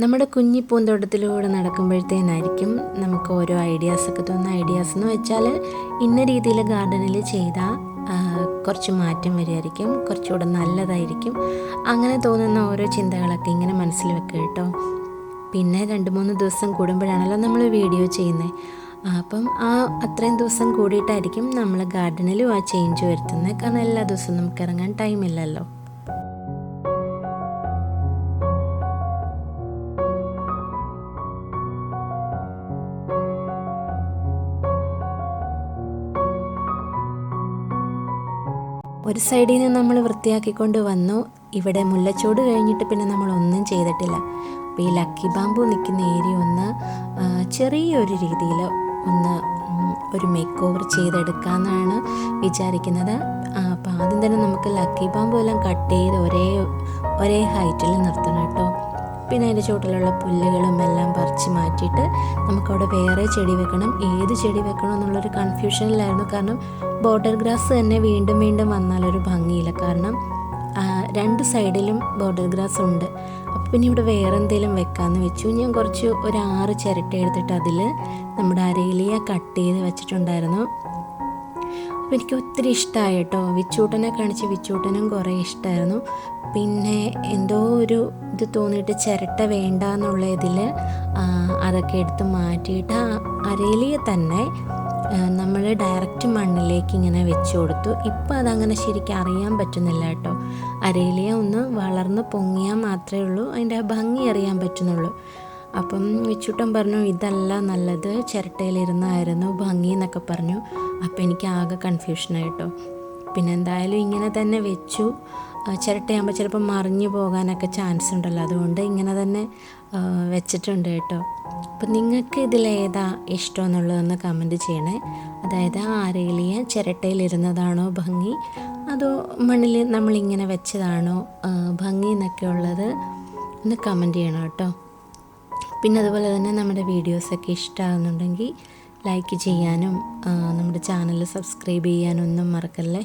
നമ്മുടെ കുഞ്ഞി പൂന്തോട്ടത്തിലൂടെ നടക്കുമ്പോഴത്തേനായിരിക്കും നമുക്ക് ഓരോ ഐഡിയാസൊക്കെ തോന്നുന്ന. ഐഡിയാസ് എന്ന് വെച്ചാൽ ഇന്ന രീതിയിൽ ഗാർഡനിൽ ചെയ്താൽ കുറച്ച് മാറ്റം വരുമായിരിക്കും, കുറച്ചുകൂടെ നല്ലതായിരിക്കും, അങ്ങനെ തോന്നുന്ന ഓരോ ചിന്തകളൊക്കെ ഇങ്ങനെ മനസ്സിൽ വെക്കുക കേട്ടോ. പിന്നെ 2-3 ദിവസം കൂടുമ്പോഴാണല്ലോ നമ്മൾ വീഡിയോ ചെയ്യുന്നത്. അപ്പം അത്രയും ദിവസം കൂടിയിട്ടായിരിക്കും നമ്മൾ ഗാർഡനിലും ആ ചേഞ്ച് വരുത്തുന്നത്. കാരണം എല്ലാ ദിവസവും നമുക്ക് ഇറങ്ങാൻ ടൈമില്ലല്ലോ. ഒരു സൈഡിൽ നിന്ന് നമ്മൾ വൃത്തിയാക്കിക്കൊണ്ട് വന്നു. ഇവിടെ മുല്ലച്ചോട് കഴിഞ്ഞിട്ട് പിന്നെ നമ്മളൊന്നും ചെയ്തിട്ടില്ല. അപ്പോൾ ഈ ലക്കി ബാമ്പു നിൽക്കുന്ന ഏരിയ ഒന്ന് ചെറിയൊരു രീതിയിൽ ഒന്ന് ഒരു മേക്ക് ഓവർ ചെയ്തെടുക്കാമെന്നാണ് വിചാരിക്കുന്നത്. അപ്പോൾ ആദ്യം തന്നെ നമുക്ക് ലക്കി ബാമ്പു എല്ലാം കട്ട് ചെയ്ത് ഒരേ ഹൈറ്റിൽ നിർത്തണം കേട്ടോ. പിന്നെ അതിൻ്റെ ചുവട്ടിലുള്ള പുല്ലുകളും എല്ലാം പറിച്ച് മാറ്റിയിട്ട് നമുക്കവിടെ വേറെ ചെടി വെക്കണം. ഏത് ചെടി വെക്കണം എന്നുള്ളൊരു കൺഫ്യൂഷനിലായിരുന്നു. കാരണം ബോർഡർ ഗ്രാസ് തന്നെ വീണ്ടും വീണ്ടും വന്നാലൊരു ഭംഗിയില്ല. കാരണം 2 സൈഡിലും ബോർഡർ ഗ്രാസ് ഉണ്ട്. അപ്പോൾ പിന്നെ ഇവിടെ വേറെ എന്തെങ്കിലും വെക്കാമെന്ന് വെച്ചു. ഞാൻ ഒരു 6 ചിരട്ട എടുത്തിട്ട് അതിൽ നമ്മുടെ അരയിലിയ കട്ട് ചെയ്ത് വെച്ചിട്ടുണ്ടായിരുന്നു. അപ്പോൾ എനിക്ക് ഒത്തിരി ഇഷ്ടമായി കേട്ടോ. വിച്ചൂട്ടനെ കാണിച്ച് വിച്ചൂട്ടനും കുറേ ഇഷ്ടമായിരുന്നു. പിന്നെ എന്തോ ഒരു ഇത് തോന്നിയിട്ട് ചിരട്ട വേണ്ട എന്നുള്ള ഇതിൽ അതൊക്കെ എടുത്ത് മാറ്റിയിട്ട് അരയിലിയെ തന്നെ നമ്മൾ ഡയറക്റ്റ് മണ്ണിലേക്ക് ഇങ്ങനെ വെച്ച് കൊടുത്തു. ഇപ്പം അതങ്ങനെ ശരിക്കും അറിയാൻ പറ്റുന്നില്ല കേട്ടോ. അരയിലിയ ഒന്ന് വളർന്ന് പൊങ്ങിയാൽ മാത്രമേ ഉള്ളൂ അതിൻ്റെ ഭംഗി അറിയാൻ പറ്റുന്നുള്ളൂ. അപ്പം വിച്ചൂട്ടൻ പറഞ്ഞു ഇതല്ല നല്ലത്, ചിരട്ടയിലിരുന്നായിരുന്നു ഭംഗി എന്നൊക്കെ പറഞ്ഞു. അപ്പം എനിക്ക് ആകെ കൺഫ്യൂഷനായിട്ടോ. പിന്നെ എന്തായാലും ഇങ്ങനെ തന്നെ വെച്ചു. ചിരട്ടയാകുമ്പോൾ ചിലപ്പോൾ മറിഞ്ഞു പോകാനൊക്കെ ചാൻസ് ഉണ്ടല്ലോ, അതുകൊണ്ട് ഇങ്ങനെ തന്നെ വെച്ചിട്ടുണ്ട് കേട്ടോ. അപ്പം നിങ്ങൾക്ക് ഇതിലേതാ ഇഷ്ടം എന്നുള്ളതൊന്ന് കമൻറ്റ് ചെയ്യണേ. അതായത് അരയിലിയ ചിരട്ടയിലിരുന്നതാണോ ഭംഗി, അതോ മണ്ണിൽ നമ്മളിങ്ങനെ വെച്ചതാണോ ഭംഗി എന്നൊക്കെ ഉള്ളത് ഒന്ന് കമൻറ്റ് ചെയ്യണം കേട്ടോ. പിന്നെ അതുപോലെ തന്നെ നമ്മുടെ വീഡിയോസൊക്കെ ഇഷ്ടമാകുന്നുണ്ടെങ്കിൽ ലൈക്ക് ചെയ്യാനും നമ്മുടെ ചാനൽ സബ്സ്ക്രൈബ് ചെയ്യാനും ഒന്നും മറക്കല്ലേ.